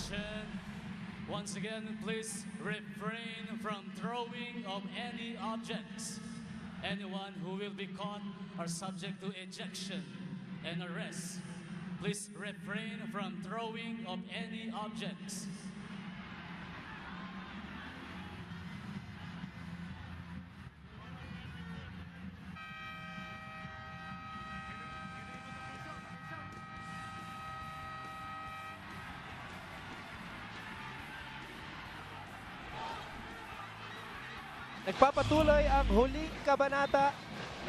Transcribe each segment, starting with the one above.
Attention. Once again, please refrain from throwing of any objects. Anyone who will be caught are subject to ejection and arrest. Please refrain from throwing of any objects. Nagpapatuloy ang huling kabanata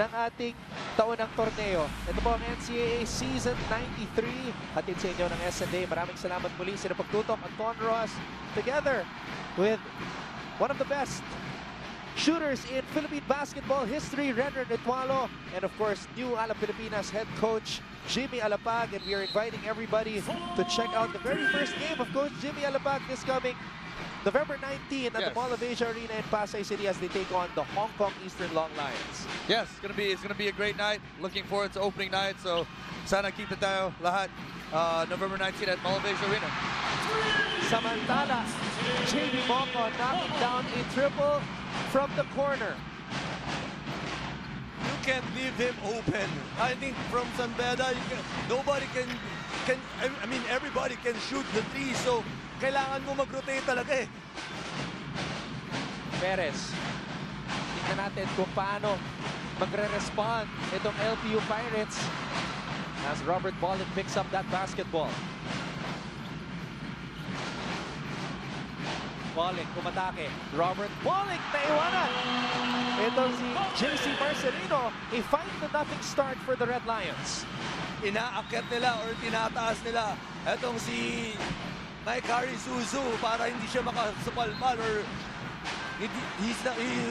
ng ating taon ng torneo. Ito po ang NCAA Season 93. Hatid sa inyo ng SNA. Maraming salamat muli sa pagtutok. Anton Ross together with one of the best shooters in Philippine basketball history, Renner Netualo, and of course, new Ala Pilipinas head coach, Jimmy Alapag. And we are inviting everybody to check out the very first game of Coach Jimmy Alapag this coming November 19 at the Mall of Asia Arena in Pasay City as they take on the Hong Kong Eastern Long Lions. Yes, it's gonna be a great night. Looking forward to opening night. So sana kita tayo lahat November 19 at Mall of Asia Arena. Samantala, JB Moco knocking down a triple from the corner. You can't leave him open. I think from Beda, nobody can. I mean, everybody can shoot the three. So kailangan mo mag-rotate talaga eh. Perez. Tingnan natin kung paano magre-respond itong LPU Pirates as Robert Bolin picks up that basketball. Bolin umatake. Robert Bolin naiwanan. Itong si JC Marcelino, a 5-0 start for the Red Lions. Inaakyat nila or tinataas nila itong si Mike Harry Suzu para hindi siya makasupalpal or he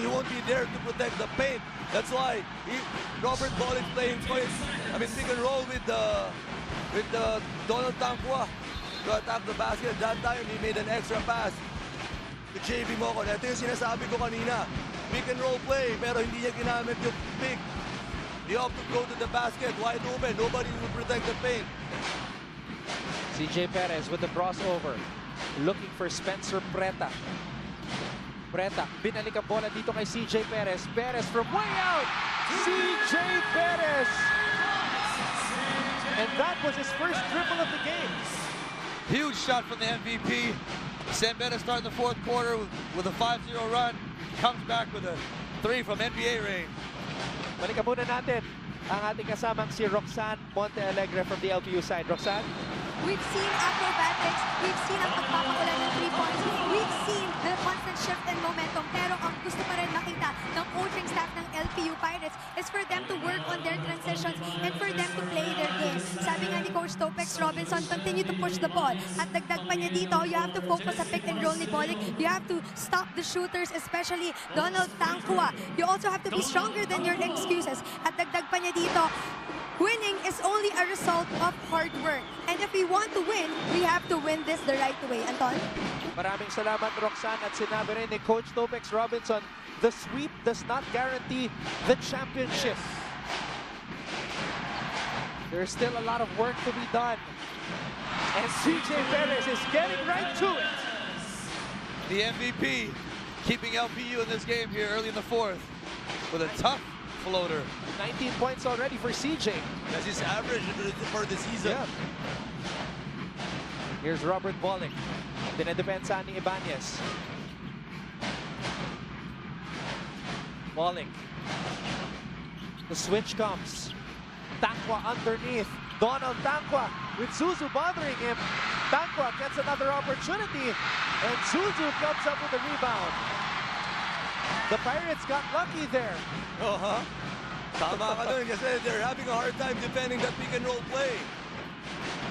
won't be there to protect the paint. That's why Robert Bolin playing pick and roll with the Donald Tankwa to attack the basket. That time he made an extra pass to JB Moco. Ito yung sinasabi ko kanina. Pick and roll play pero hindi niya ginamit yung pick. You have to go to the basket wide open. Nobody will protect the paint. CJ Perez with the crossover. Looking for Spencer Preta. Preta, binalik ang bola dito kay CJ Perez. Perez from way out! CJ Perez! And that was his first triple of the game. Huge shot from the MVP. Beda starting the fourth quarter with a 5-0 run. Comes back with a 3 from NBA range. Balikan muna natin ang ating kasamang si Roxanne Monte Alegre from the LPU side. Roxanne? We've seen acrobatics, we've seen ang pagpapakulan ng 3 points, we've seen the constant shift in momentum, pero ang gusto pa rin makita ng coaching staff ng LPU Pirates is for them to work on their transitions and for them to play their game. Sabi nga ni Coach Topex Robinson, continue to push the ball. At dagdag pa niya dito, you have to focus sa pick and roll ni Bolick. You have to stop the shooters, especially Donald Tankwa. You also have to be stronger than your excuses. At dagdag pa niya dito, winning is only a result of hard work. And if we want to win, we have to win this the right way. Anton? Maraming salamat, Roxanne. At sinabi rin ni Coach Topex Robinson, the sweep does not guarantee the championship. There's still a lot of work to be done. And CJ Perez is getting right to it. The MVP keeping LPU in this game here early in the fourth with a tough floater. 19 points already for CJ. That's his average for the season. Yeah. Here's Robert Bolling. Dinedepensa ni Ibanez. Bolling. The switch comes. Tankwa underneath. Donald Tankwa with Suzu bothering him. Tankwa gets another opportunity and Suzu comes up with a rebound. The Pirates got lucky there. Tama ka dun kasi they're having a hard time defending that pick and roll play.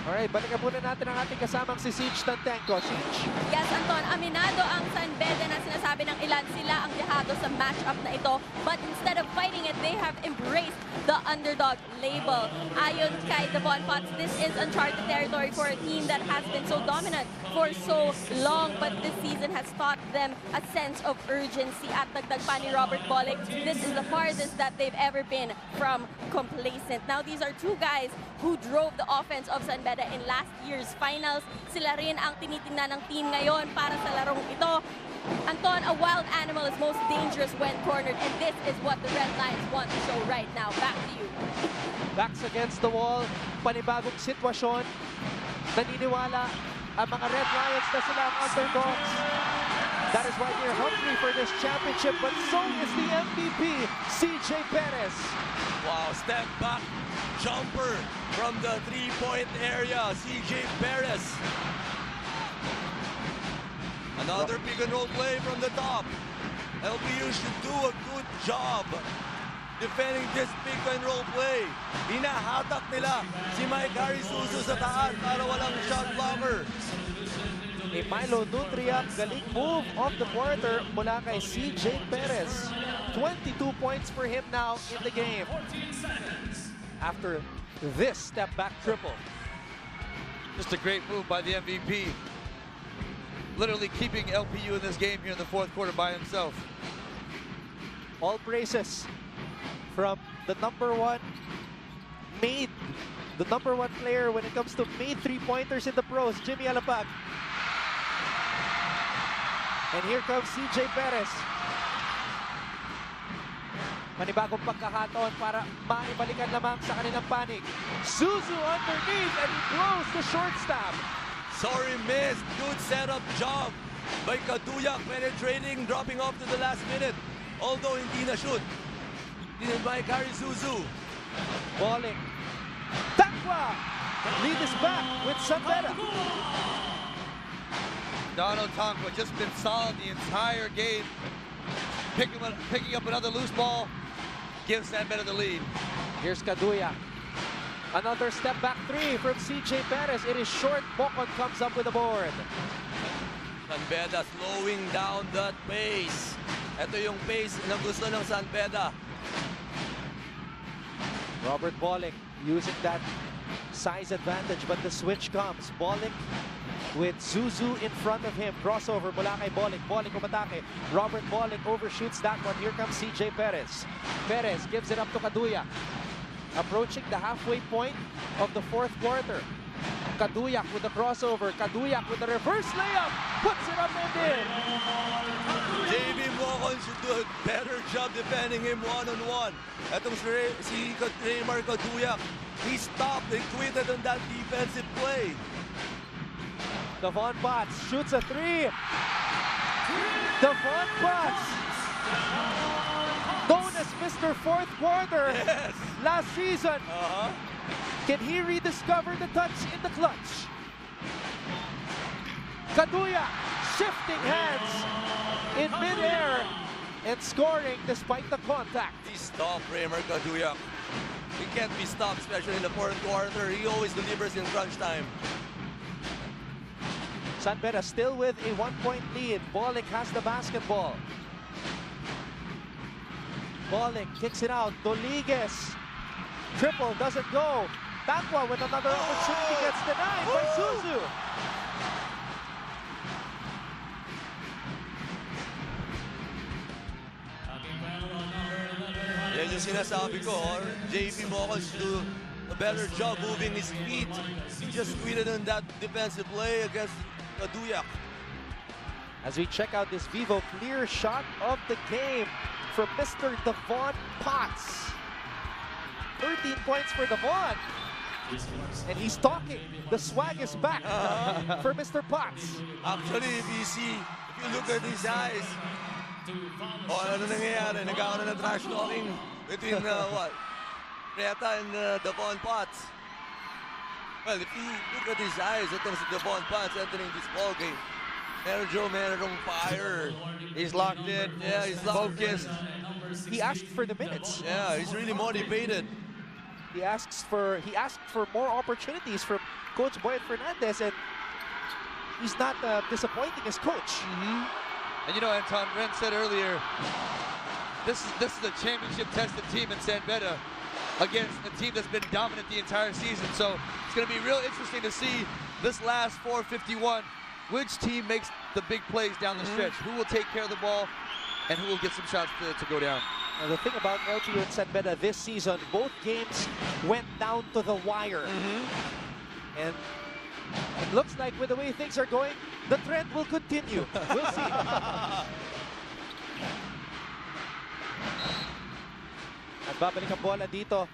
Alright, balikan muna natin ang ating kasamang si Siege Tantenko. Siege. Yes, Anton, aminado ang Beda na sinasabi ng ilan sila ang dehado sa matchup na ito. But instead of fighting it, they have embraced the underdog label. Ayon kay Devon Potts, this is uncharted territory for a team that has been so dominant for so long. But this season has taught them a sense of urgency. At dagdag pa ni Robert Bolick, this is the farthest that they've ever been from complacent. Now, these are two guys who drove the offense of Beda Beda in last year's finals. Sila rin ang tinitingnan ng team ngayon para sa larong ito. Anton, a wild animal is most dangerous when cornered, and this is what the Red Lions want to show right now. Back to you. Backs against the wall, panibagong sitwasyon. Naniniwala ang mga Red Lions na sila ang underdogs. That is why they're hungry for this championship, but so is the MVP, CJ Perez. Wow, step back jumper from the three-point area, CJ Perez. Another pick and roll play from the top. LPU should do a good job defending this pick and roll play. Hinahatak nila si Mike Harisuso sa taas para walang shot blocker. A Milo Nutria, galing move of the quarter mula kay CJ Perez. 22 points for him now in the game. After this step back triple. Just a great move by the MVP. Literally keeping LPU in this game here in the fourth quarter by himself. All praises from the number one player when it comes to made three-pointers in the pros, Jimmy Alapag. And here comes CJ Perez. Manibagong pagkakataon para maibalikan lamang sa kanilang panig. Suzu underneath and he blows the short stab. Sorry, missed. Good setup job by Kaduyak, penetrating, dropping off to the last minute. Although hindi na shoot. Did by Harisuso. Balling. Takwa! Lead is back with Beda. Donald Tankwa just been solid the entire game. Picking up another loose ball. Gives Beda the lead. Here's Kaduyak. Another step back three from CJ Perez. It is short. Bocon comes up with the board. Beda slowing down that pace. Ito yung pace na gusto ng Beda. Robert Bolick using that size advantage, but the switch comes. Bolick with Zuzu in front of him. Crossover mula kay Bolick. Bolick umatake. Robert Bolick overshoots that one. Here comes CJ Perez. Perez gives it up to Kaduyak. Approaching the halfway point of the fourth quarter. Kaduyak with the crossover. Kaduyak with the reverse layup. Puts it up and in. JB Mocon should do a better job defending him one-on-one. Etong si Raymar Kaduyak, he stopped and quitted on that defensive play. Devon Potts shoots a three. Devon Potts, known as Mr. Fourth Quarter last season. Can he rediscover the touch in the clutch? Kaduyak shifting hands in midair and scoring despite the contact. He stopped Raymar Kaduyak. He can't be stopped, especially in the fourth quarter. He always delivers in crunch time. Beda still with a 1-point lead. Bolick has the basketball. Bolick kicks it out. Doliguez. Triple doesn't go. Takwa with another opportunity gets denied by Suzu. Yan yung sinasabi ko, JP Mocon should do a better job moving his feet. He just tweeted on that defensive play against Kaduyak. As we check out this Vivo clear shot of the game from Mr. Devon Potts. 13 points for Devon. And he's talking. The swag is back for Mr. Potts. Actually, if you look at his eyes, ano nangyayari? Nagkakaroon ng trash talking between what? Reta and Devon Potts. Well, if you look at his eyes, itong si Devon Potts entering this ball game. Merong fire. He's locked in. Yeah, he's focused. He asked for the minutes. Yeah, he's really motivated. He asked for more opportunities from Coach Boyd Fernandez, and he's not disappointing his coach. And you know, Anton, Ren said earlier, this is a championship-tested team in Beda against a team that's been dominant the entire season. So it's going to be real interesting to see this last 4:51, which team makes the big plays down the stretch, who will take care of the ball, and who will get some shots to go down. Now, the thing about LPU and Beda this season, both games went down to the wire. And it looks like with the way things are going, the trend will continue. We'll see. At babalik ang bola dito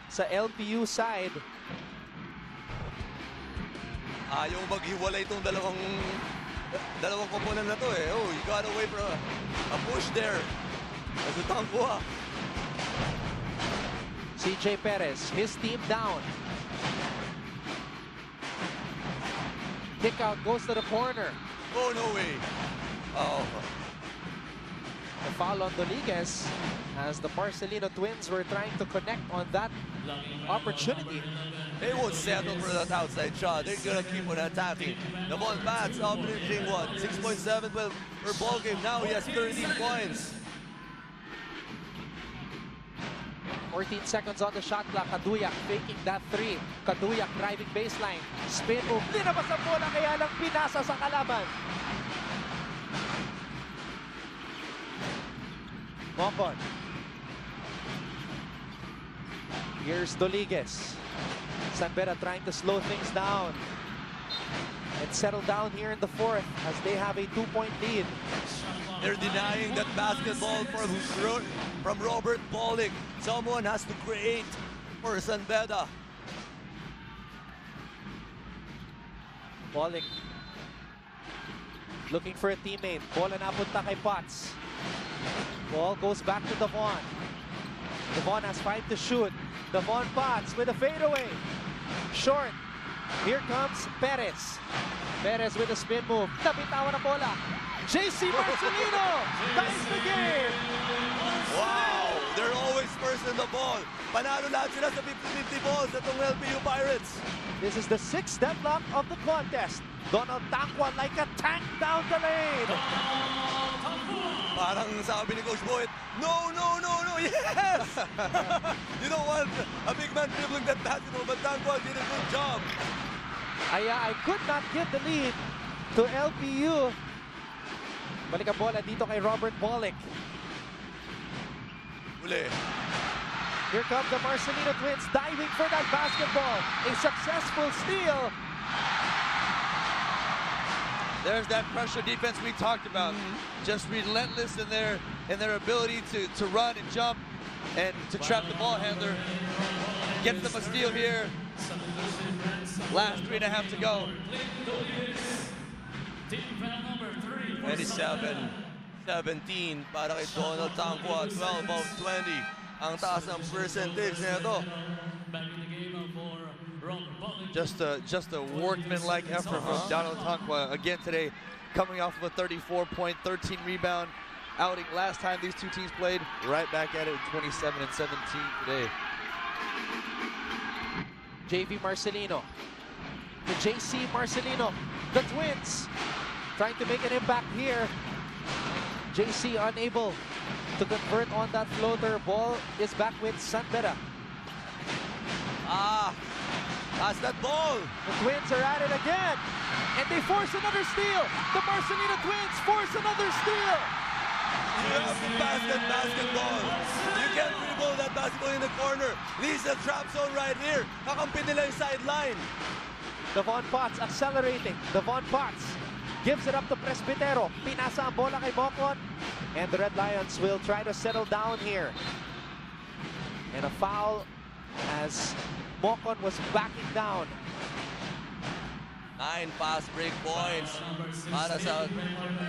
sa LPU side. Ayaw maghiwalay itong dalawang koponan na to eh. Oh, you gotta wait for a push there. As the Tangkwa. CJ Perez, his team down. Kick out goes to the corner. Oh, no way. Oh. The foul on Rodriguez as the Marcelino twins were trying to connect on that opportunity. They won't settle for that outside shot. They're gonna keep on attacking. The ball bats, averaging what? 6.7 per ball game. Now he has 13 points. 14 seconds on the shot clock. Kaduyak faking that three. Kaduyak driving baseline. Spin move. Linabas ang bola kaya lang pinasa sa kalaban. Mocon. Here's Rodriguez. San Beda trying to slow things down and settle down here in the fourth as they have a 2-point lead. They're denying that basketball from Robert Bolick. Someone has to create for San Beda. Bolick looking for a teammate. Bola napunta kay Potts. Ball goes back to Devon. Devon has 5 to shoot. Devon Potts with a fadeaway. Short. Here comes Perez. Perez with a spin move. Nabitawan ang bola. JC Marcelino ties the game. Wow! They're always first in the ball. Panalo lahat sila sa 50-50 balls itong LPU Pirates. This is the 6th deadlock of the contest. Donald Tangkwa like a tank down the lane. Parang sabi ni Coach Boyd, no, no, no, no, yes! You don't want a big man dribbling that basketball, but Tangkwa did a good job. I could not give the lead to LPU. Balik ang bola dito kay Robert Bolick. Uli. Here come the Marcelino twins diving for that basketball. A successful steal. There's that pressure defense we talked about. Just relentless in their ability to run and jump and to trap the ball handler. Gets them a steal here. Last 3.5 to go. 27-17 para kay Donald Tangkwa. 12 of 20. Ang taas ng percentage na ito. Just a workman-like effort from Donald Tangkwa again today, coming off of a 34-point, 13 rebound outing last time these two teams played. Right back at it, 27 and 17 today. JV Marcelino to JC Marcelino. The twins trying to make an impact here. JC unable to convert on that floater. Ball is back with San Beda. Pass that ball. The twins are at it again. And they force another steal. The Marcelino twins force another steal. You have to pass that basketball. You can't dribble that basketball in the corner. Lisa trap zone right here. Kakampi nila yung sideline. Devon Potts accelerating. Devon Potts gives it up to Presbitero. Pinasa ang bola kay Mocon. And the Red Lions will try to settle down here. And a foul as Mocon was backing down. 9 fast break points para sa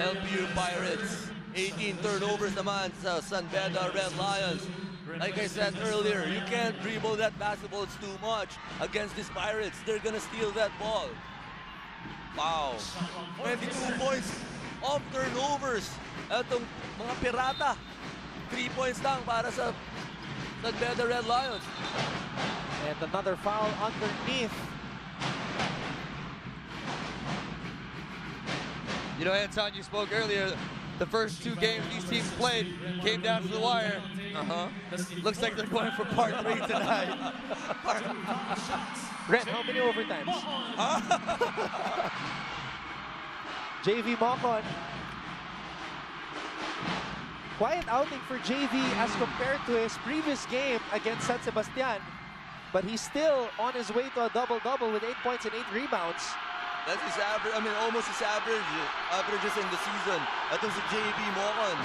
LPU Pirates. 18 turnovers naman sa San Beda Red Lions. Like I said earlier, you can't dribble that basketball. It's too much against these Pirates. They're gonna steal that ball. Wow. 22 points off turnovers. Itong mga pirata. 3 points lang para sa San Beda Red Lions. And another foul underneath. You know, Anton, you spoke earlier. The first 2 games these teams played came down to the wire. Looks like they're going for part 3 tonight. Red, how many overtimes? JV Mocon. Quiet outing for JV as compared to his previous game against San Sebastian. but he's still on his way to a double-double with 8 points and 8 rebounds. That's his average, I mean, almost his averages in the season. Ito si JB Mocon.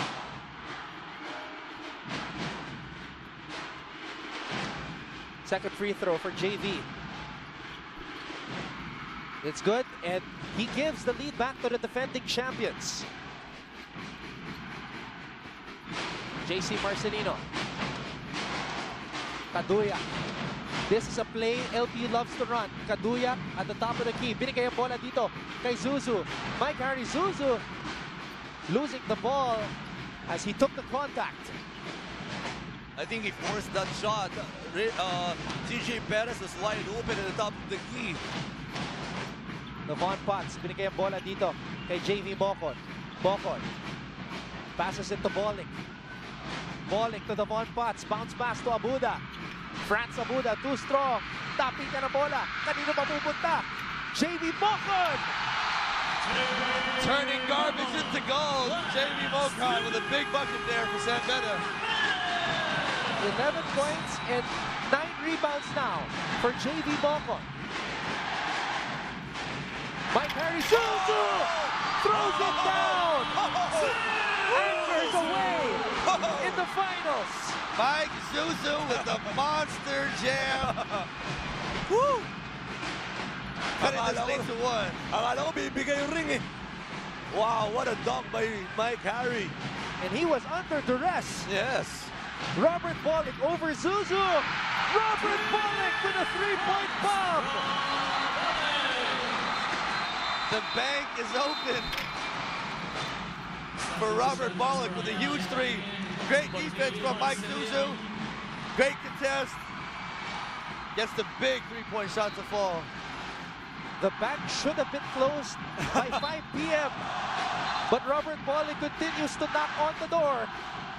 Second free throw for JV. It's good, and he gives the lead back to the defending champions. JC Marcelino. Kaduya. This is a play LPU loves to run. Kaduya at the top of the key. Binigay ang bola dito kay Zuzu. Mike Harry Zuzu losing the ball as he took the contact. I think he forced that shot. TJ Perez was wide open at the top of the key. Devon Potts, binigay ang bola dito kay JV Mocon. Mocon passes it to Bolick. Bolick to Devon Potts. Bounce pass to Abuda. Franz Abuda, too strong. Tapping ka ng bola. Kanino mapupunta? JV Mocon! Turning garbage into gold. JV Mocon with a big bucket there for San Beda. 11 points and 9 rebounds now for JV Mocon. Mike Harry Zuzu throws it down. Anchors away in the finals. Mike Zuzu with the monster jam. Woo! Cutting this thing to one. Akala ko bibigay yung ring eh. Wow, what a dunk by Mike Harry. And he was under duress. Yes. Robert Bolick over Zuzu. Robert Bolick with a 3-point bomb. The bank is open for Robert Bolick with a huge three. Great defense from Mike Zuzu. Great contest. Gets the big three-point shot to fall. The bank should have been closed by 5 p.m. But Robert Bolick continues to knock on the door,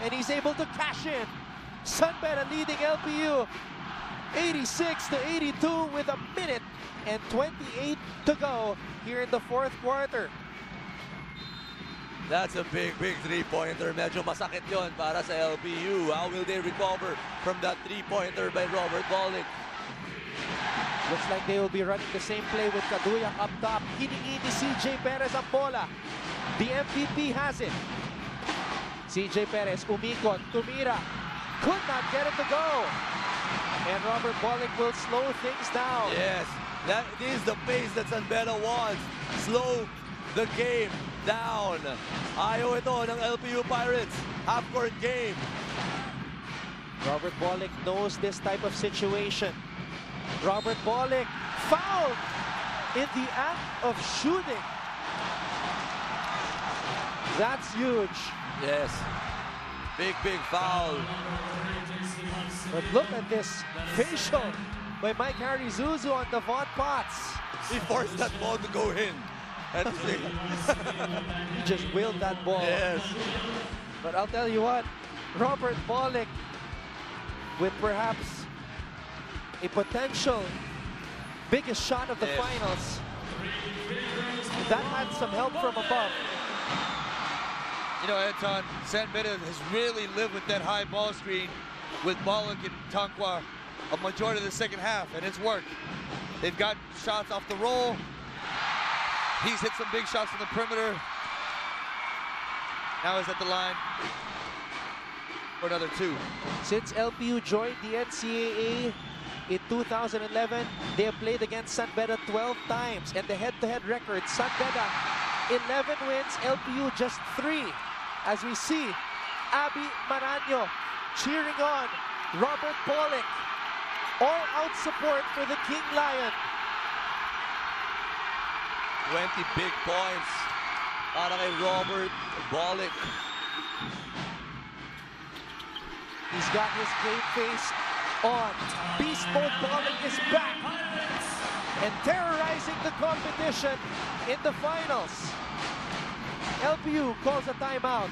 and he's able to cash in. San Beda leading LPU 86-82 with a minute and 28 to go here in the fourth quarter. That's a big three-pointer. Medyo masakit yon para sa LPU. How will they recover from that three-pointer by Robert Bolick? Looks like they will be running the same play with Kaduya up top. Hiningi ni CJ Perez ang bola. The MVP has it. CJ Perez umikot, tumira. Could not get it to go. And Robert Bolick will slow things down. Yes, this is the pace that San Beda wants. Slow the game down. Ayaw ito ng LPU Pirates. Half-court game. Robert Bolick knows this type of situation. Robert Bolick fouled in the act of shooting. That's huge. Yes, big foul. But look at this facial by Mike Harry Zuzu on Devon Potts. He forced that ball to go in. He just willed that ball. Yes. But I'll tell you what, Robert Bolick with perhaps a potential biggest shot of the finals. That had some help from above. You know, Anton, San Beda has really lived with that high ball screen with Bolick and Tankwa a majority of the second half, and it's worked. They've got shots off the roll. He's hit some big shots from the perimeter. Now he's at the line for another two. Since LPU joined the NCAA in 2011, they have played against San Beda 12 times, and the head-to-head record, San Beda 11 wins, LPU just 3. As we see, Abby Maraño cheering on Robert Bolick. All-out support for the King Lion. 20 big points para kay Robert Bolick. He's got his game face on. Beast mode Bolick is back and terrorizing the competition in the finals. LPU calls a timeout.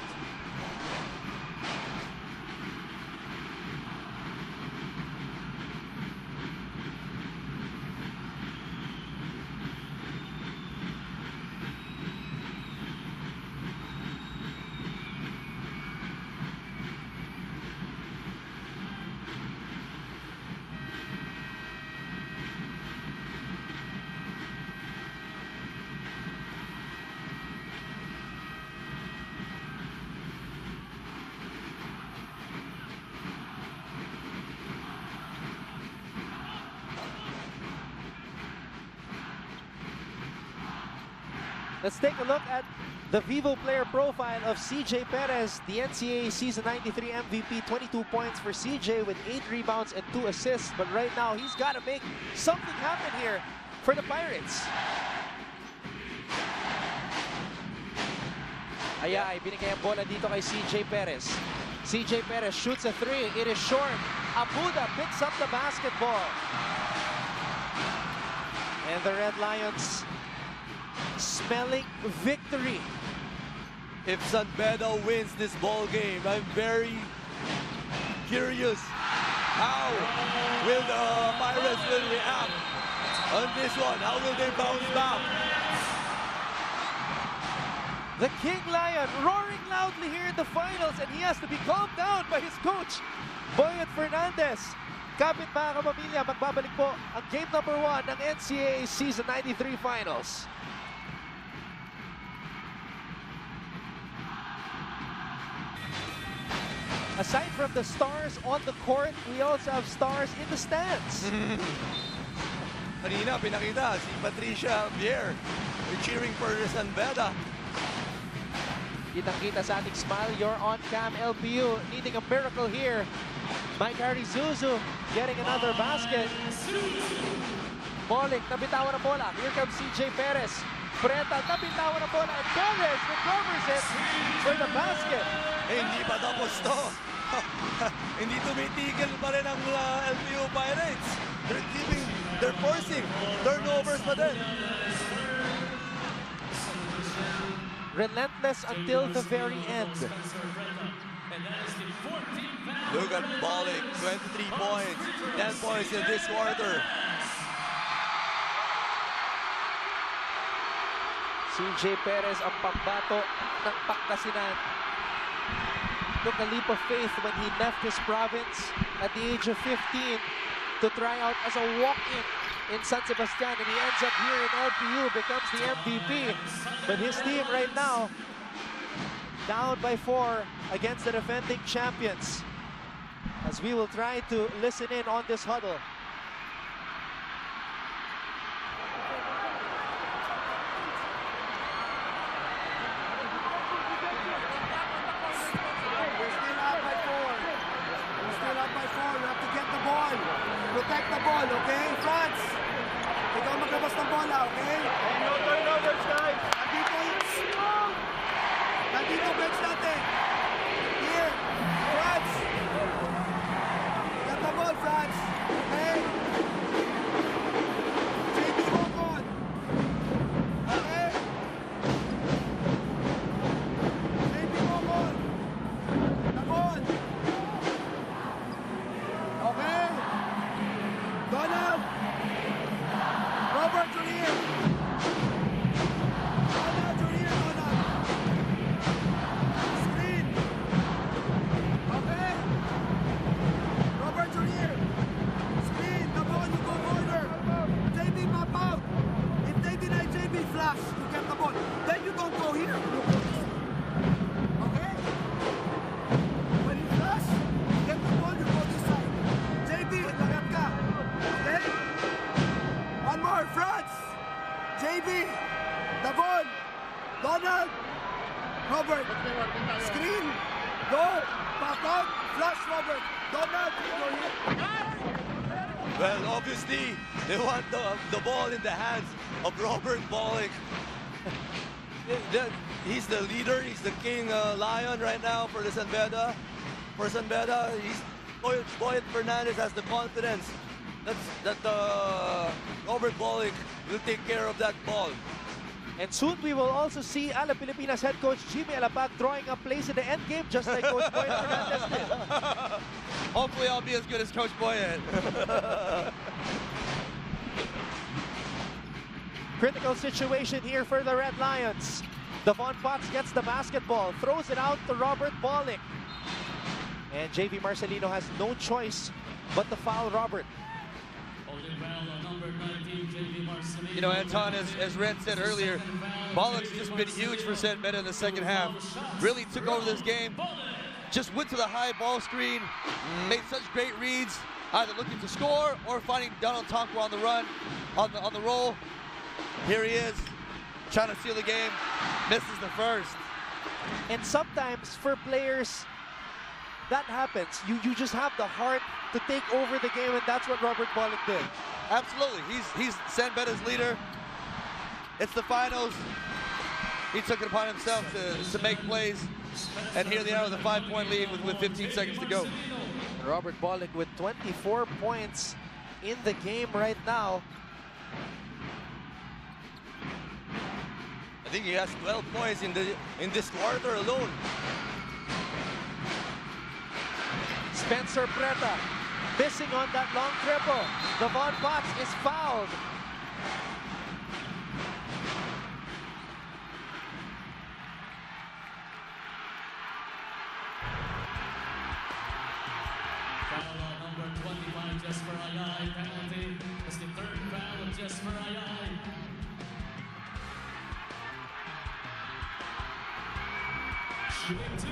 Let's take a look at the Vivo player profile of CJ Perez, the NCAA Season 93 MVP. 22 points for CJ with 8 rebounds and 2 assists. But right now, he's got to make something happen here for the Pirates. Ayay, binigay ang bola dito kay CJ Perez. CJ Perez shoots a 3. It is short. Abuda picks up the basketball. And the Red Lions smelling victory. If San Beda wins this ball game, I'm very curious how will the Pirates will react on this one. How will they bounce back? The King Lion roaring loudly here in the finals, and he has to be calmed down by his coach, Boyet Fernandez. Kapit mga kapamilya, magbabalik po ang game number 1 ng NCAA Season 93 Finals. Aside from the stars on the court, we also have stars in the stands. Kanina, pinakita si Patricia Bier cheering for San Beda. Kitang-kita sa ating smile, you're on cam LPU, needing a miracle here. Mike Zuzu getting another basket. Bolick, nabitawan ang bola. Here comes CJ Perez. Preta, nabitawan ang bola, and Perez recovers it for the basket. Hindi pa tapos to. Hindi tumitigil pa rin ang LPU Pirates. They're forcing turnovers pa din. Relentless until the very end. Look at Bolick, 23 points, 10 points in this quarter. CJ Perez ang pambato ng Pangasinan. Took a leap of faith when he left his province at the age of 15 to try out as a walk-in in San Sebastian, and he ends up here in LPU, becomes the MVP. But his team right now down by 4 against the defending champions, as we will try to listen in on this huddle. Protect the ball, okay? Franz, ikaw maglabas ng bola, okay? No turnovers, guys. Nandito bench natin. Here, Franz. Get the ball, Franz. Okay? JB Mokon. Okay? JB Mokon. The ball. Okay? Donald! Robert Junior! Donald Junior, Donald! Screen! Okay? Robert Junior! Screen! The ball, you go corner! JB map out! If they deny JB flash, you get the ball. Then you don't go here. You go this way. Okay? When you flash, you get the ball, you go this side. JB, lagat ka! Okay? One more, Franz! JB! The ball! Donald! Robert! Screen! Go! Back out! Flash, Robert! Donald! Go here! Well, obviously, they want the ball in the hands of Robert Bolick. He's the leader, he's the king lion right now for the San Beda. For San Beda, Boyet Fernandez has the confidence that Robert Bolick will take care of that ball. And soon we will also see Ala Pilipinas head coach Jimmy Alapag drawing up plays in the end game, just like Coach Boyet Fernandez did. Hopefully I'll be as good as Coach Boyet. Critical situation here for the Red Lions. Devon Potts gets the basketball, throws it out to Robert Bolick. And JV Marcelino has no choice but to foul Robert. You know, Anton, as Ren said earlier, Bollock's just been huge for San Beda in the second half. Really took over this game. Just went to the high ball screen, made such great reads, either looking to score or finding Donald Tonkwa on the run, on the roll. Here he is, trying to steal the game, misses the first. And sometimes for players, that happens. You just have the heart to take over the game, and that's what Robert Bolick did. Absolutely, he's San Beda's leader. It's the finals. He took it upon himself to make plays, and here they are with a 5-point lead with 15 seconds to go. Robert Bolick with 24 points in the game right now. I think he has 12 points in this quarter alone. Spencer Preta missing on that long triple. Devon Potts is fouled. Foul number 25 just for Ayay. Penalty is the third foul just for Ayay. Shooting two,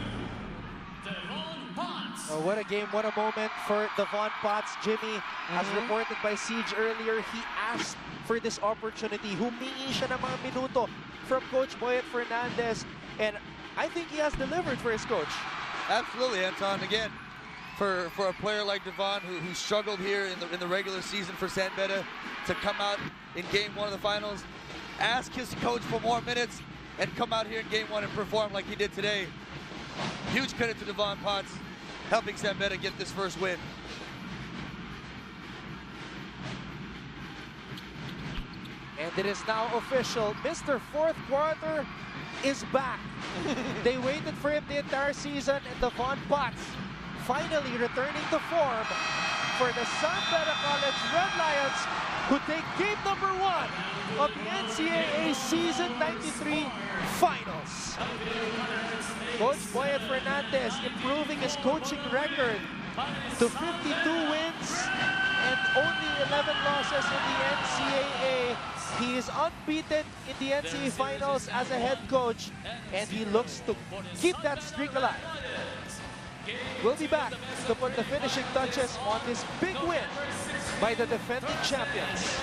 Devon Potts. Oh, what a game, what a moment for Devon Potts. Jimmy, as reported by Siege earlier, he asked for this opportunity. Humingi siya ng mga minuto from Coach Boyet Fernandez, and I think he has delivered for his coach. Absolutely, Anton. Again, for a player like Devon who struggled here in the regular season for San Beda to come out in game one of the finals, ask his coach for more minutes, and come out here in game one and perform like he did today. Huge credit to Devon Potts, helping San Beda get this first win. And it is now official. Mr. Fourth Quarter is back. They waited for him the entire season, and Devon Potts finally returning to form for the San Beda College Red Lions, who take game number 1 of the NCAA Season 93 Finals. Coach Boyet Fernandez improving his coaching record to 52 wins and only 11 losses in the NCAA. He is unbeaten in the NCAA Finals as a head coach, and he looks to keep that streak alive. We'll be back to put the finishing touches on this big win by the defending champions.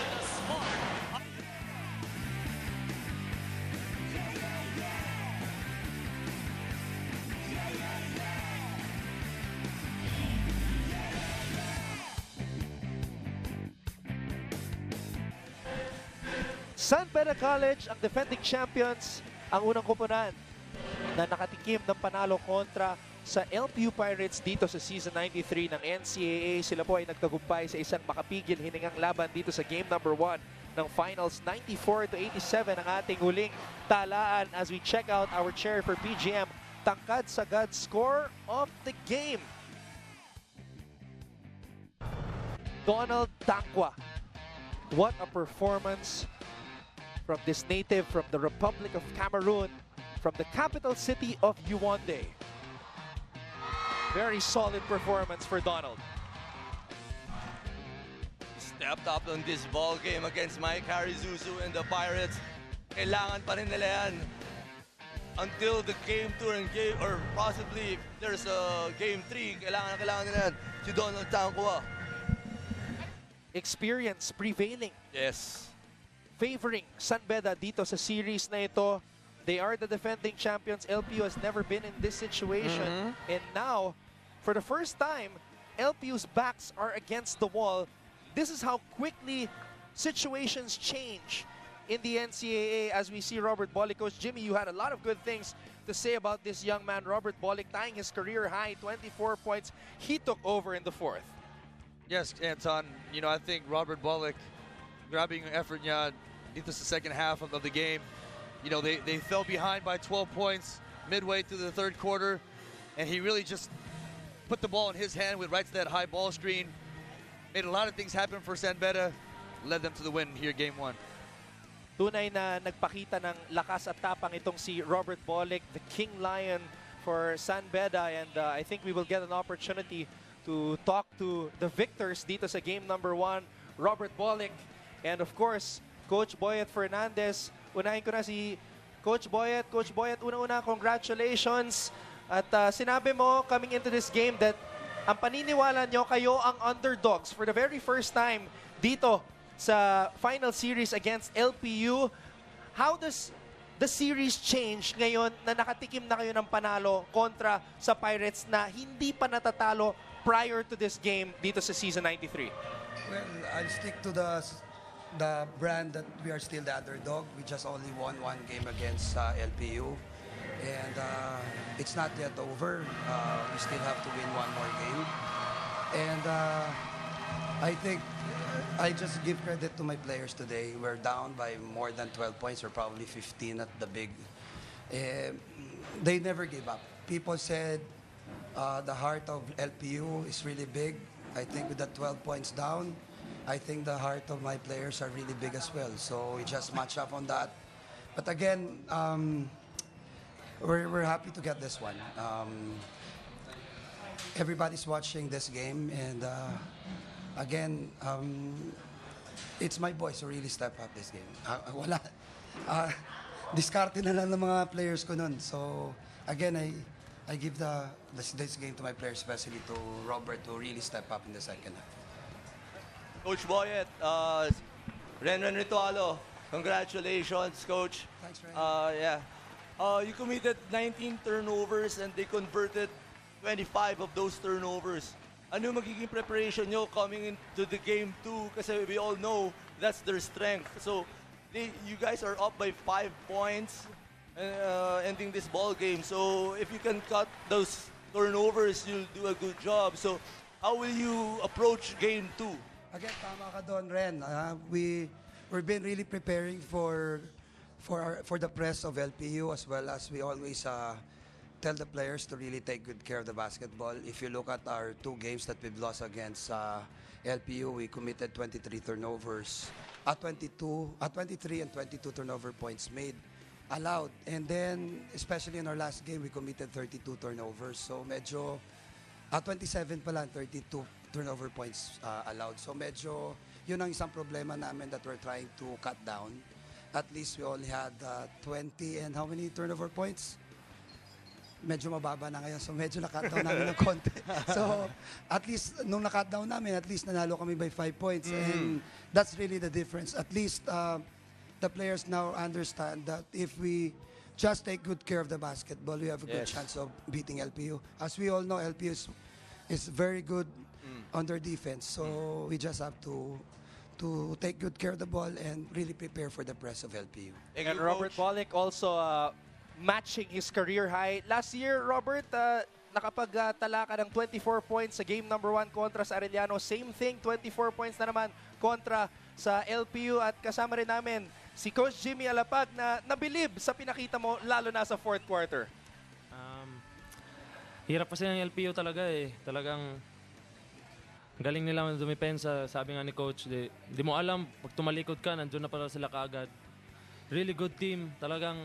San Beda College, ang defending champions, ang unang koponan na nakatikim ng panalo kontra sa LPU Pirates dito sa Season 93 ng NCAA. Sila po ay nagtagumpay sa isang makapigil hiningang laban dito sa game number 1 ng Finals. 94-87 ang ating huling talaan as we check out our chair for PGM. Tangkad sagad score of the game. Donald Tangwa. What a performance from this native from the Republic of Cameroon, from the capital city of Yaoundé. Very solid performance for Donald. Stepped up on this ball game against Mike Harizuzu and the Pirates. Kailangan pa rin nila yan until the game 2 and game, or possibly if there's a game 3, kailangan nila yan si Donald Tangwa. Experience prevailing. Yes. Favoring San Beda dito sa series na ito. They are the defending champions. LPU has never been in this situation. And now, for the first time, LPU's backs are against the wall. This is how quickly situations change in the NCAA as we see Robert Bolick. Coach Jimmy, you had a lot of good things to say about this young man, Robert Bolick, tying his career high, 24 points. He took over in the 4th. Yes, Anton. You know, I think Robert Bolick grabbing yung effort niya into the second half of the game. You know, they fell behind by 12 points midway through the 3rd quarter, and he really just put the ball in his hand with right to that high ball screen. Made a lot of things happen for San Beda, led them to the win here game 1. Tunay na nagpakita ng lakas at tapang itong si Robert Bolick, the King Lion for San Beda, and I think we will get an opportunity to talk to the victors dito sa game number 1, Robert Bolick, and of course, Coach Boyet Fernandez. Unahin ko na si Coach Boyet. Coach Boyet, una-una, congratulations. At sinabi mo coming into this game that ang paniniwala nyo, kayo ang underdogs for the very first time dito sa final series against LPU. How does the series change ngayon na nakatikim na kayo ng panalo kontra sa Pirates na hindi pa natatalo prior to this game dito sa Season 93? Well, I'll stick to the brand that we are still the underdog. We just only won one game against LPU. And it's not yet over. We still have to win one more game. And I think I just give credit to my players today. We're down by more than 12 points, or probably 15 at the big. They never gave up. People said the heart of LPU is really big. I think with the 12 points down, I think the heart of my players are really big as well. So we just match up on that. But again, we're happy to get this one. Everybody's watching this game, and again, it's my boys who really step up this game. Wala. Diskarte na lang ng mga players ko nun. So again, I give this game to my players, especially to Robert, who really step up in the second half. Coach Boyet, Renren Ritualo, congratulations, Coach. Thanks, Ren. Yeah. You committed 19 turnovers and they converted 25 of those turnovers. Ano magiging preparation nyo coming into the game 2? Kasi we all know that's their strength. So you guys are up by 5 points ending this ball game. So if you can cut those turnovers, you'll do a good job. So how will you approach game 2? Again, tama ka doon, Ren. We've been really preparing for the press of LPU, as well as we always tell the players to really take good care of the basketball. If you look at our 2 games that we've lost against LPU, we committed 23 turnovers, 23 and 22 turnover points made allowed. And then, especially in our last game, we committed 32 turnovers. So medyo 27 pala, 32 turnover points allowed. So medyo yun ang isang problema namin that we're trying to cut down. At least we only had 20 and how many turnover points? Medyo mababa na ngayon. So medyo na-cut down namin ng konti. So at least nung na-cut down namin, at least nanalo kami by 5 points. And that's really the difference. At least the players now understand that if we just take good care of the basketball, we have a good chance of beating LPU. As we all know, LPU is very good on their defense. So we just have to take good care of the ball and really prepare for the press of LPU. And Robert Bolick also matching his career high. Last year, Robert, nakapagtala ka ng 24 points sa game number 1 kontra sa Arellano. Same thing, 24 points na naman kontra sa LPU. At kasama rin namin si Coach Jimmy Alapag na nabilib sa pinakita mo, lalo na sa 4th quarter. Hirap kasi ng LPU talaga eh. Talagang galing nila dumipensa. Sabi nga ni Coach, di mo alam, pag tumalikod ka, nandun na pala sila kaagad. Really good team. Talagang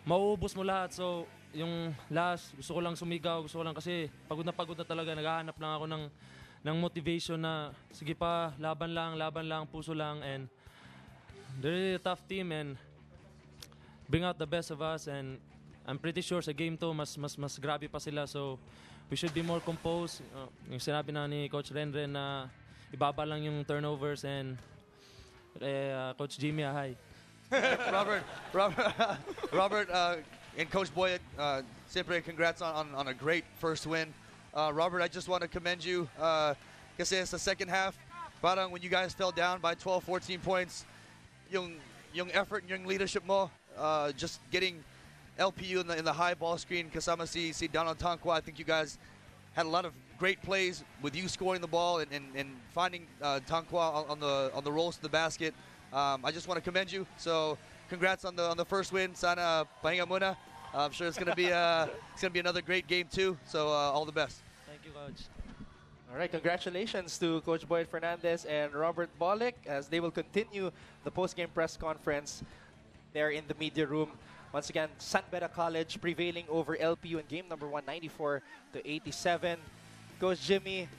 mauubos mo lahat. So, yung last, gusto ko lang sumigaw. Gusto ko lang kasi pagod na talaga. Naghahanap lang ako ng motivation na sige pa, laban lang, puso lang. And they're really a tough team and bring out the best of us. And I'm pretty sure sa game to, mas grabe pa sila. So, we should be more composed. Yung sinabi na ni Coach Renren na ibaba lang yung turnovers and Coach Jimmy, hi. Robert, and Coach Boyet, simply congrats on a great first win. Robert, I just want to commend you. Kasi it's the second half. Parang when you guys fell down by 12, 14 points, yung effort and yung leadership mo, just getting LPU in the high ball screen, kasama si Donald Tankwa. I think you guys had a lot of great plays with you scoring the ball and finding Tankwa on the rolls to the basket. I just want to commend you. So congrats on the first win. Sana pahinga muna. I'm sure it's gonna be another great game too. So all the best. Thank you, Coach. All right, congratulations to Coach Boyd Fernandez and Robert Bolick as they will continue the post-game press conference there in the media room. Once again, San Beda College prevailing over LPU in game number 1, 94-87. Coach Jimmy,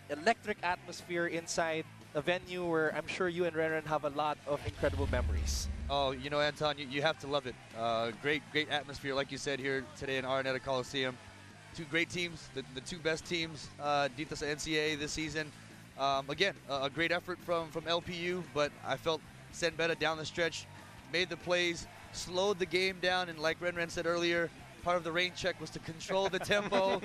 electric atmosphere inside a venue where I'm sure you and Renren have a lot of incredible memories. Oh, you know, Anton, you have to love it. Great atmosphere, like you said, here today in Araneta Coliseum. 2 great teams, the 2 best teams dito sa NCAA this season. Again, a great effort from LPU, but I felt San Beda down the stretch made the plays, slowed the game down, and like Ren said earlier, part of the rain check was to control the tempo,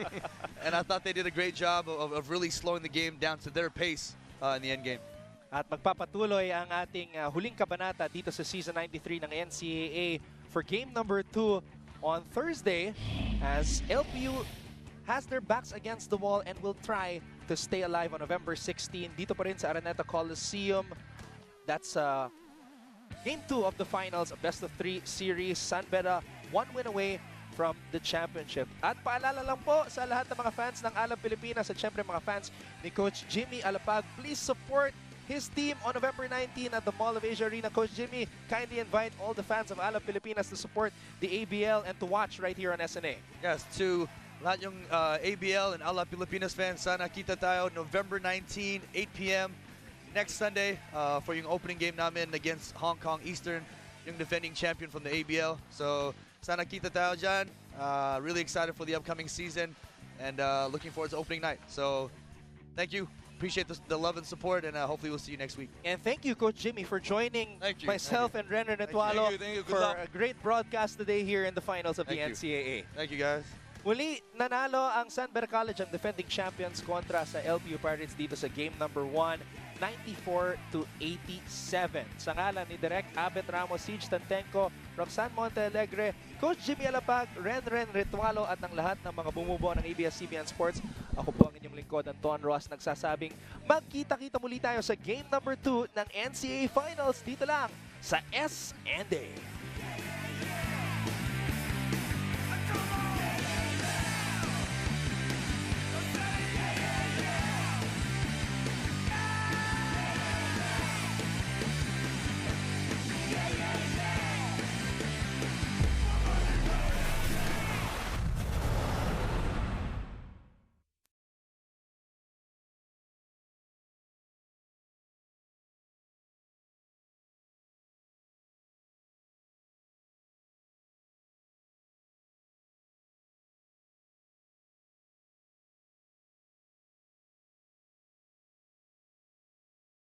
and I thought they did a great job of really slowing the game down to their pace in the end game. At magpapatuloy ang ating huling kabanata dito sa Season 93 ng NCAA for game number 2 on Thursday as LPU has their backs against the wall and will try to stay alive on November 16 dito pa rin sa Araneta Coliseum. That's game 2 of the finals of best of 3 series. San Beda 1 win away from the championship. At paalala lang po sa lahat ng mga fans ng Alab Pilipinas at syempre mga fans ni Coach Jimmy Alapag, please support his team on November 19 at the Mall of Asia Arena. Coach Jimmy, kindly invite all the fans of Alab Pilipinas to support the ABL and to watch right here on SNA. Yes, to lahat yung ABL and Alab Pilipinas fans, sana kita tayo November 19, 8 p.m. next Sunday for yung opening game namin against Hong Kong Eastern, yung defending champion from the ABL. So sana kita tayo dyan. Really excited for the upcoming season and looking forward to opening night. So thank you. Appreciate the love and support, and hopefully we'll see you next week. And thank you, Coach Jimmy, for joining myself and Renner Netualo Thank you. for a great broadcast today here in the finals of the NCAA. Thank you, guys. Muli, nanalo ang San Beda College ang defending champions kontra sa LPU Pirates dito sa game number 1, 94-87. Sa ngalan ni Direk Abet Ramos, Siege Tantenko from San Monte Alegre, Coach Jimmy Alapag, Ren Ritualo at ng lahat ng mga bumubuo ng ABS-CBN Sports, ako po ang inyong lingkod, Anton Ross, nagsasabing magkita-kita muli tayo sa game number 2 ng NCAA Finals dito lang sa SNA.